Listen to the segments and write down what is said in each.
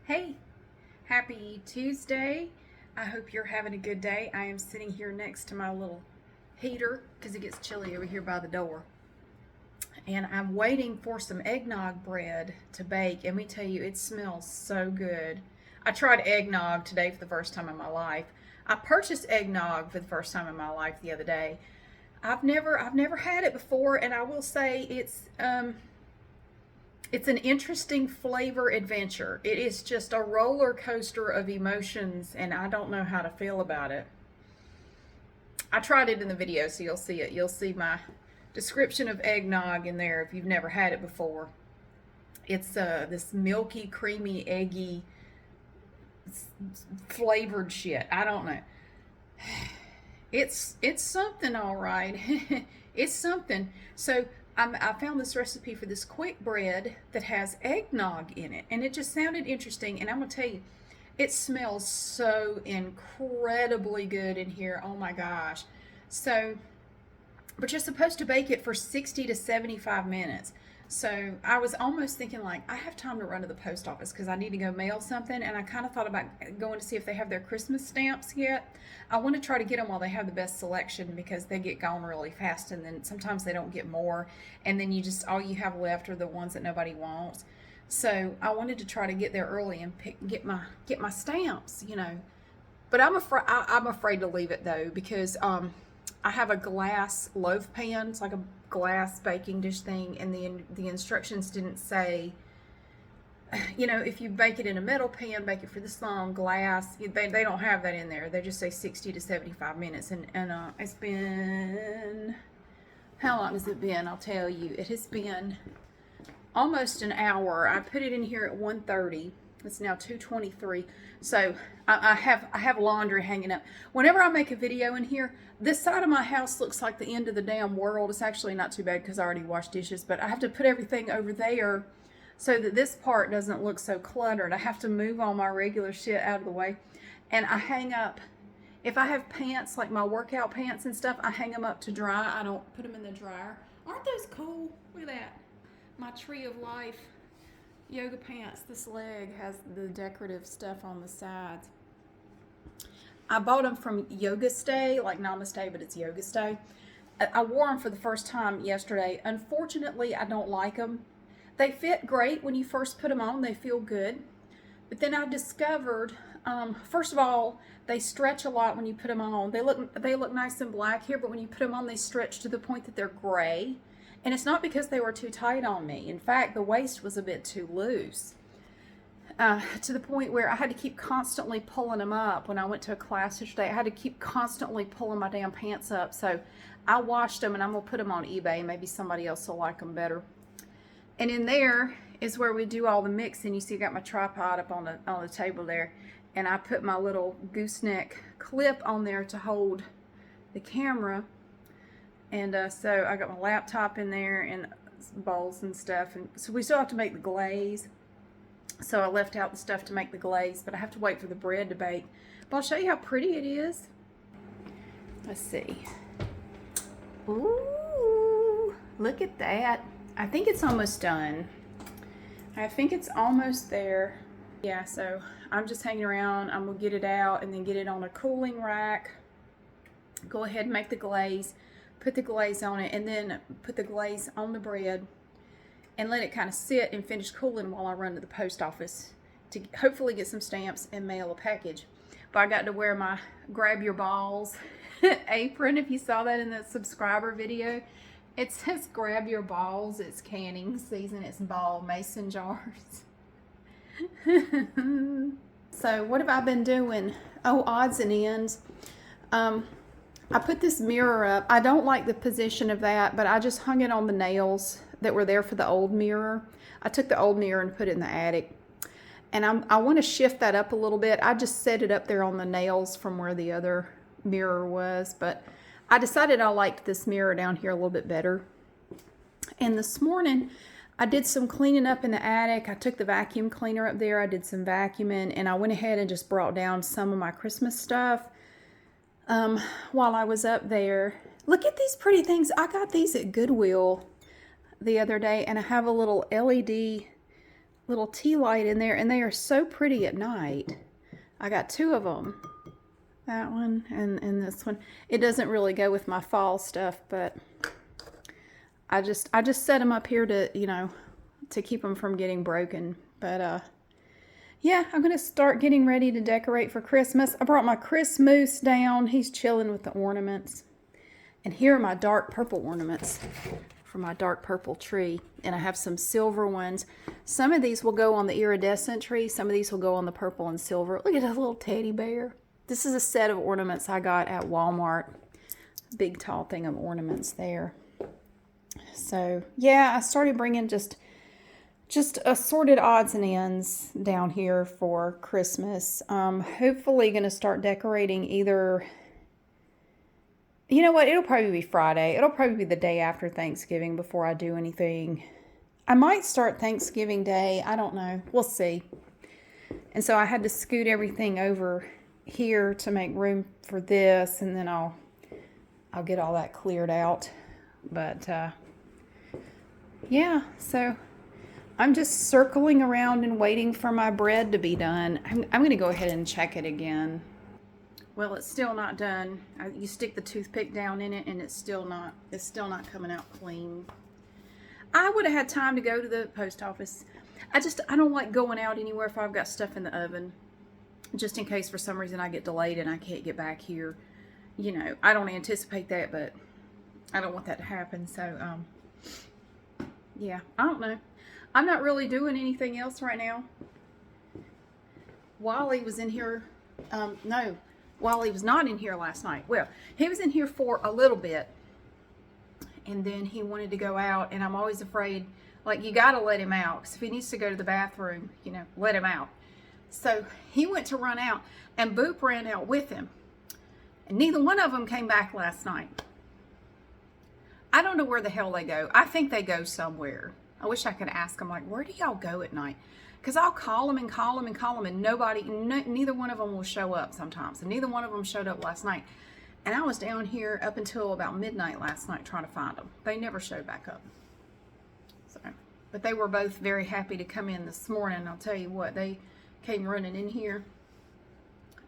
Hey, happy Tuesday. I hope you're having a good day. I am sitting here next to my little heater because it gets chilly over here by the door. And I'm waiting for some eggnog bread to bake. And we tell you, it smells so good. I tried eggnog today for the first time in my life. I purchased eggnog for the first time in my life the other day. I've never had it before, and I will say it's an interesting flavor adventure. It is just a roller coaster of emotions, and I don't know how to feel about it. I tried it in the video, so you'll see it. You'll see my description of eggnog in there if you've never had it before. It's this milky, creamy, eggy, flavored shit. I don't know. It's something, all right. It's something. So I found this recipe for this quick bread that has eggnog in it, and it just sounded interesting. And I'm gonna tell you, it smells so incredibly good in here. Oh my gosh! So, but you're supposed to bake it for 60 to 75 minutes. So I was almost thinking, like, I have time to run to the post office because I need to go mail something, and I kind of thought about going to see if they have their Christmas stamps yet. I want to try to get them while they have the best selection because they get gone really fast, and then sometimes they don't get more, and then all you have left are the ones that nobody wants. So I wanted to try to get there early and get my stamps, But I'm afraid to leave it though because I have a glass loaf pan. It's like a glass baking dish thing, and the instructions didn't say, if you bake it in a metal pan, bake it for this long. Glass, they don't have that in there. They just say 60 to 75 minutes, and it's been, how long has it been? I'll tell you, it has been almost an hour. I put it in here at 1:30. It's now 2:23. So I have laundry hanging up. Whenever I make a video in here, this side of my house looks like the end of the damn world. It's actually not too bad because I already washed dishes, but I have to put everything over there so that this part doesn't look so cluttered. I have to move all my regular shit out of the way. And I hang up, if I have pants, like my workout pants and stuff, I hang them up to dry. I don't put them in the dryer. Aren't those cool? Look at that. My tree of life yoga pants. This leg has the decorative stuff on the sides. I bought them from Yoga Stay, like Namaste, but it's Yoga Stay. I wore them for the first time yesterday. Unfortunately, I don't like them. They fit great when you first put them on. They feel good. But then I discovered, first of all, they stretch a lot when you put them on. They look nice and black here, but when you put them on, they stretch to the point that they're gray. And it's not because they were too tight on me. In fact, the waist was a bit too loose. To the point where I had to keep constantly pulling them up. When I went to a class yesterday, I had to keep constantly pulling my damn pants up. So I washed them, and I'm going to put them on eBay. Maybe somebody else will like them better. And in there is where we do all the mixing. You see I got my tripod up on the table there. And I put my little gooseneck clip on there to hold the camera. And so I got my laptop in there and bowls and stuff. And so we still have to make the glaze. So I left out the stuff to make the glaze, but I have to wait for the bread to bake. But I'll show you how pretty it is. Let's see. Ooh, look at that. I think it's almost done. I think it's almost there. Yeah, so I'm just hanging around. I'm going to get it out and then get it on a cooling rack. Go ahead and make the glaze. Put the glaze on it, and then put the glaze on the bread and let it kind of sit and finish cooling while I run to the post office to hopefully get some stamps and mail a package. But I got to wear my grab your balls apron. If you saw that in the subscriber video, it says grab your balls. It's canning season. It's ball mason jars. So what have I been doing? Oh, odds and ends. I put this mirror up. I don't like the position of that, but I just hung it on the nails that were there for the old mirror. I took the old mirror and put it in the attic. And I want to shift that up a little bit. I just set it up there on the nails from where the other mirror was. But I decided I liked this mirror down here a little bit better. And this morning, I did some cleaning up in the attic. I took the vacuum cleaner up there. I did some vacuuming. And I went ahead and just brought down some of my Christmas stuff. While I was up there. Look at these pretty things. I got these at Goodwill the other day, and I have a little LED little tea light in there, and they are so pretty at night. I got 2 of them. That one and this one. It doesn't really go with my fall stuff, but I just set them up here to, you know, to keep them from getting broken. But yeah, I'm going to start getting ready to decorate for Christmas. I brought my Christmas down. He's chilling with the ornaments. And here are my dark purple ornaments for my dark purple tree. And I have some silver ones. Some of these will go on the iridescent tree. Some of these will go on the purple and silver. Look at that little teddy bear. This is a set of ornaments I got at Walmart. Big tall thing of ornaments there. So yeah, I started bringing just assorted odds and ends down here for Christmas. Hopefully going to start decorating either, you know what, it'll probably be Friday. It'll probably be the day after Thanksgiving before I do anything. I might start Thanksgiving Day. I don't know. We'll see. And so I had to scoot everything over here to make room for this, and then I'll get all that cleared out. But yeah, so I'm just circling around and waiting for my bread to be done. I'm going to go ahead and check it again. Well, it's still not done. You stick the toothpick down in it, and it's still not coming out clean. I would have had time to go to the post office. I don't like going out anywhere if I've got stuff in the oven, just in case for some reason I get delayed and I can't get back here. You know, I don't anticipate that, but I don't want that to happen. So, yeah, I don't know. I'm not really doing anything else right now. Wally was in here. No, Wally was not in here last night. Well, he was in here for a little bit, and then he wanted to go out, and I'm always afraid, like, you got to let him out, because if he needs to go to the bathroom, you know, let him out. So he went to run out, and Boop ran out with him, and neither one of them came back last night. I don't know where the hell they go. I think they go somewhere. I wish I could ask them, like, where do y'all go at night? Because I'll call them and call them and call them, and neither one of them will show up sometimes. And neither one of them showed up last night. And I was down here up until about midnight last night trying to find them. They never showed back up. So, but they were both very happy to come in this morning. I'll tell you what, they came running in here,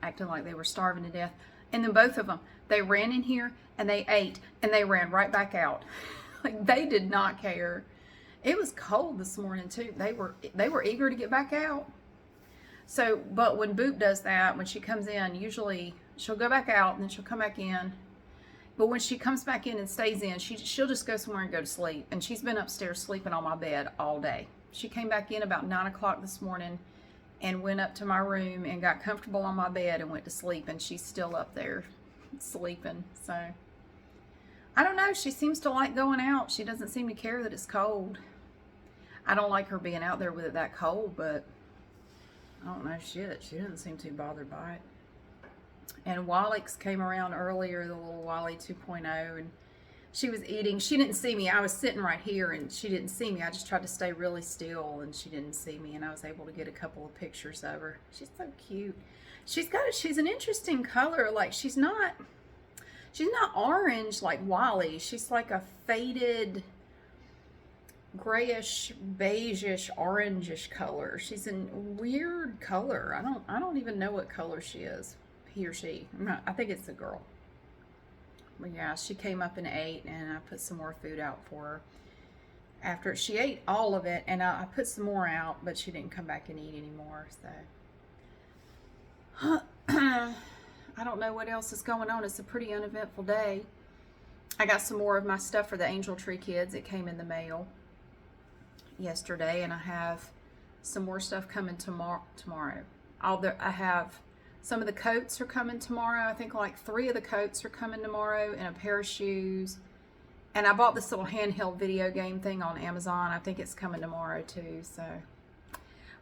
acting like they were starving to death. And then both of them, they ran in here and they ate and they ran right back out. Like, they did not care. It was cold this morning too. They were eager to get back out. So, but when Boop does that, when she comes in, usually she'll go back out and then she'll come back in. But when she comes back in and stays in, she'll just go somewhere and go to sleep. And she's been upstairs sleeping on my bed all day. She came back in about 9 o'clock this morning and went up to my room and got comfortable on my bed and went to sleep. And she's still up there sleeping. So, I don't know. She seems to like going out. She doesn't seem to care that it's cold. I don't like her being out there with it that cold, but I don't know shit. She doesn't seem too bothered by it. And Wallix came around earlier, the little Wally 2.0, and she was eating. She didn't see me. I was sitting right here, and she didn't see me. I just tried to stay really still, and she didn't see me, and I was able to get a couple of pictures of her. She's so cute. She's an interesting color. Like, she's not orange like Wally. She's like a faded grayish, beigeish, orangish color. She's a weird color. I don't even know what color she is. He or she. I think it's a girl. But yeah, she came up and ate, and I put some more food out for her. After she ate all of it, and I put some more out, but she didn't come back and eat anymore. So I don't know what else is going on. It's a pretty uneventful day. I got some more of my stuff for the Angel Tree kids. It came in the mail yesterday, and I have some more stuff coming tomorrow. I have some of the coats are coming tomorrow. I think like 3 of the coats are coming tomorrow, and a pair of shoes. And I bought this little handheld video game thing on Amazon. I think it's coming tomorrow too. So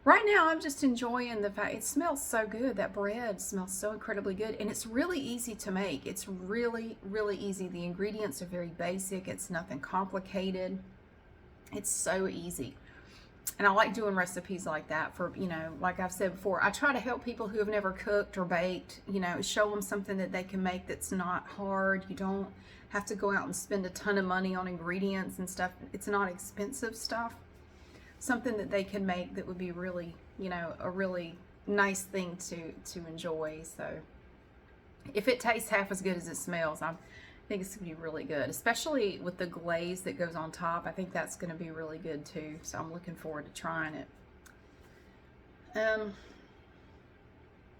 right now I'm just enjoying the fact it smells so good. That bread smells so incredibly good, and it's really easy to make. It's really, really easy. The ingredients are very basic. It's nothing complicated. It's so easy. And I like doing recipes like that for, you know, like I've said before, I try to help people who have never cooked or baked, you know, show them something that they can make that's not hard. You don't have to go out and spend a ton of money on ingredients and stuff. It's not expensive stuff. something that they can make that would be really, you know, a really nice thing to enjoy. So if it tastes half as good as it smells, I think it's going to be really good, especially with the glaze that goes on top. I think that's going to be really good too. So I'm looking forward to trying it.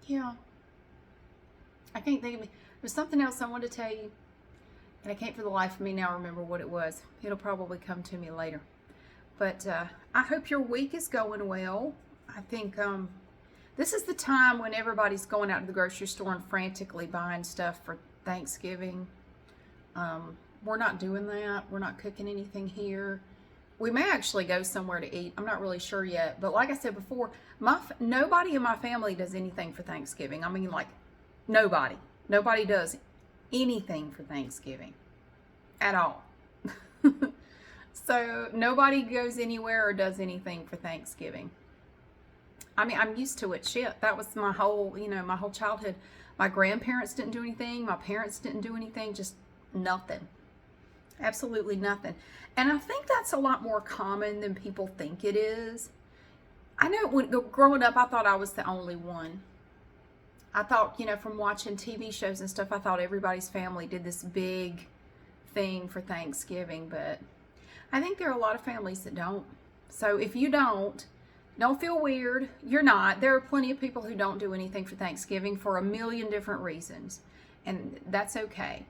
Yeah, I can't think of it. There's something else I wanted to tell you, and I can't for the life of me now remember what it was. It'll probably come to me later. But I hope your week is going well. I think this is the time when everybody's going out to the grocery store and frantically buying stuff for Thanksgiving. We're not doing that. We're not cooking anything here. We may actually go somewhere to eat. I'm not really sure yet. But like I said before, nobody in my family does anything for Thanksgiving. I mean, like, nobody. Nobody does anything for Thanksgiving at all. So nobody goes anywhere or does anything for Thanksgiving. I mean, I'm used to it. Shit, that was my whole, you know, my whole childhood. My grandparents didn't do anything. My parents didn't do anything. Just nothing. Absolutely nothing. And I think that's a lot more common than people think it is. I know when growing up, I thought I was the only one. I thought, you know, from watching TV shows and stuff, I thought everybody's family did this big thing for Thanksgiving, but I think there are a lot of families that don't. So if you don't feel weird. You're not. There are plenty of people who don't do anything for Thanksgiving for a million different reasons, and that's okay.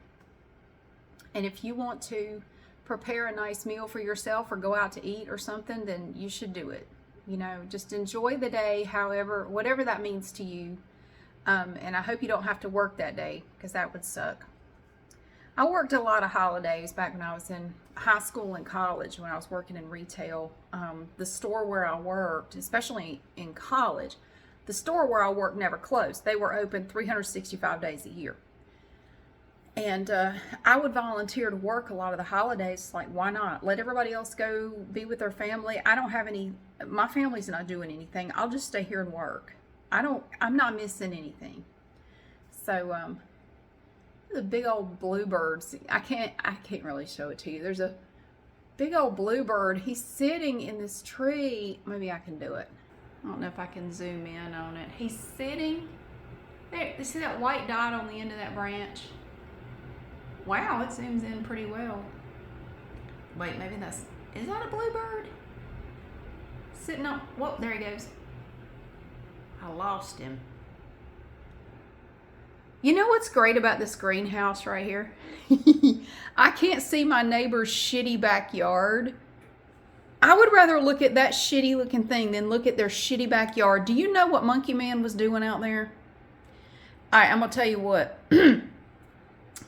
And if you want to prepare a nice meal for yourself or go out to eat or something, then you should do it. You know, just enjoy the day, however, whatever that means to you. And I hope you don't have to work that day, because that would suck. I worked a lot of holidays back when I was in high school and college, when I was working in retail. The store where I worked, especially in college, the store where I worked never closed. They were open 365 days a year. And I would volunteer to work a lot of the holidays. Like, why not? Let everybody else go be with their family. I don't have any, my family's not doing anything. I'll just stay here and work. I'm not missing anything. So, the big old bluebirds. I can't really show it to you. There's a big old bluebird. He's sitting in this tree. Maybe I can do it. I don't know if I can zoom in on it. He's sitting there. You see that white dot on the end of that branch? Wow, it zooms in pretty well. Wait, maybe is that a bluebird? Sitting on, whoa, there he goes. I lost him. You know what's great about this greenhouse right here? I can't see my neighbor's shitty backyard. I would rather look at that shitty looking thing than look at their shitty backyard. Do you know what Monkey Man was doing out there? All right, I'm going to tell you what.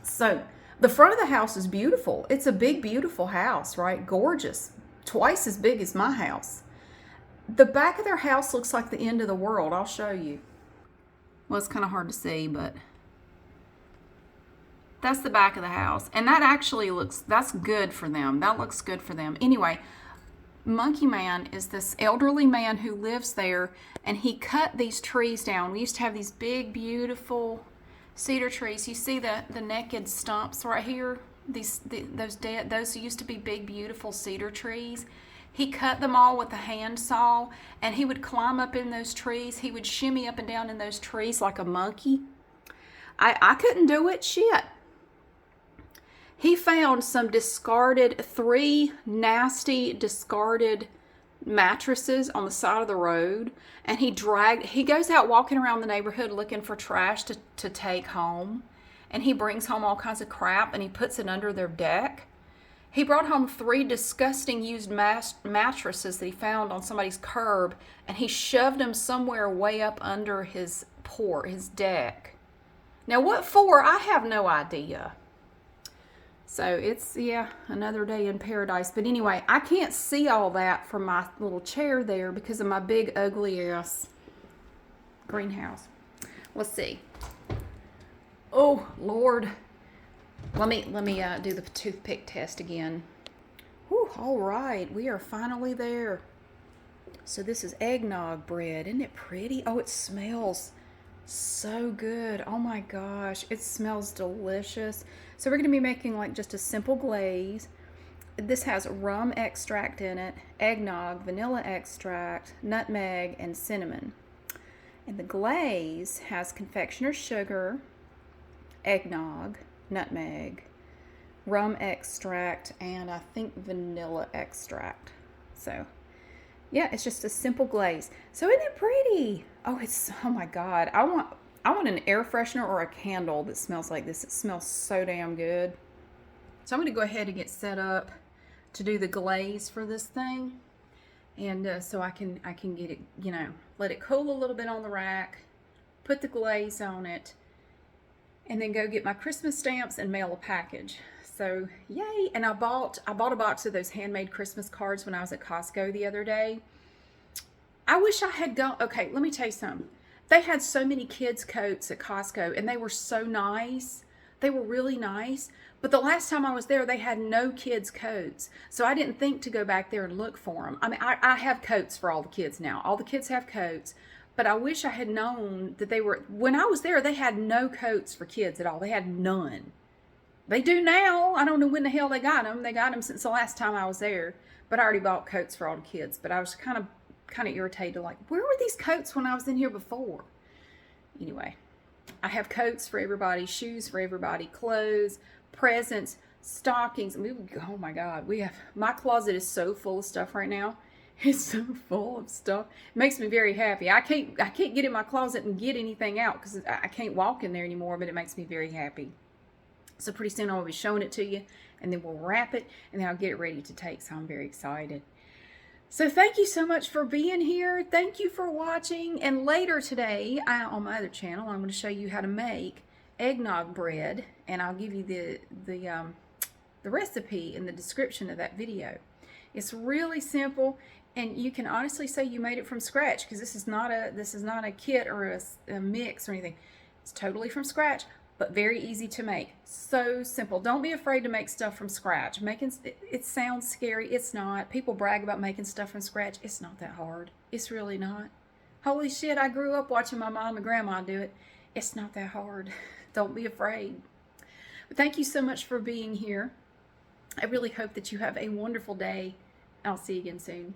So, the front of the house is beautiful. It's a big, beautiful house, right? Gorgeous. Twice as big as my house. The back of their house looks like the end of the world. I'll show you. Well, it's kind of hard to see, but that's the back of the house. And that actually that's good for them. That looks good for them. Anyway, Monkey Man is this elderly man who lives there, and he cut these trees down. We used to have these big, beautiful cedar trees. You see the naked stumps right here? Those used to be big, beautiful cedar trees. He cut them all with a hand saw, and he would climb up in those trees. He would shimmy up and down in those trees like a monkey. I couldn't do it. Shit. He found some three nasty discarded mattresses on the side of the road, and he goes out walking around the neighborhood looking for trash to take home, and he brings home all kinds of crap, and he puts it under their deck. He brought home 3 disgusting used mattresses that he found on somebody's curb, and he shoved them somewhere way up under his deck. Now, what for? I have no idea. So it's, yeah, another day in paradise. But anyway, I can't see all that from my little chair there because of my big, ugly ass greenhouse. Let's see. Oh, Lord. Let me do the toothpick test again. Whew, all right, we are finally there. So this is eggnog bread. Isn't it pretty? Oh, it smells so good. Oh my gosh, it smells delicious. So we're going to be making like just a simple glaze. This has rum extract in it, eggnog, vanilla extract, nutmeg, and cinnamon. And the glaze has confectioner's sugar, eggnog, nutmeg, rum extract, and I think vanilla extract. So, yeah, it's just a simple glaze. So isn't it pretty? Oh my God. I want an air freshener or a candle that smells like this. It smells so damn good. So I'm going to go ahead and get set up to do the glaze for this thing. And so I can get it, let it cool a little bit on the rack, put the glaze on it, and then go get my Christmas stamps and mail a package. So yay. And I bought a box of those handmade Christmas cards when I was at Costco the other day. I wish I had gone. Okay, let me tell you something. They had so many kids' coats at Costco, and they were so nice. They were really nice. But the last time I was there, they had no kids' coats. So I didn't think to go back there and look for them. I mean, I have coats for all the kids now. All the kids have coats. But I wish I had known that they were, when I was there, they had no coats for kids at all. They had none. They do now. I don't know when the hell they got them. They got them since the last time I was there. But I already bought coats for all the kids. But I was kind of irritated, like, where were these coats when I was in here before? Anyway, I have coats for everybody, shoes for everybody, clothes, presents, stockings. Oh my God, my closet is so full of stuff right now. It's so full of stuff. It makes me very happy. I can't get in my closet and get anything out because I can't walk in there anymore, but it makes me very happy. So pretty soon I'll be showing it to you, and then we'll wrap it, and then I'll get it ready to take. So I'm very excited. So thank you so much for being here. Thank you for watching. And later today, on my other channel, I'm going to show you how to make eggnog bread, and I'll give you the recipe in the description of that video. It's really simple, and you can honestly say you made it from scratch because this is not a kit or a mix or anything. It's totally from scratch, but very easy to make. So simple. Don't be afraid to make stuff from scratch. It sounds scary. It's not. People brag about making stuff from scratch. It's not that hard. It's really not. Holy shit, I grew up watching my mom and grandma do it. It's not that hard. Don't be afraid. But thank you so much for being here. I really hope that you have a wonderful day. I'll see you again soon.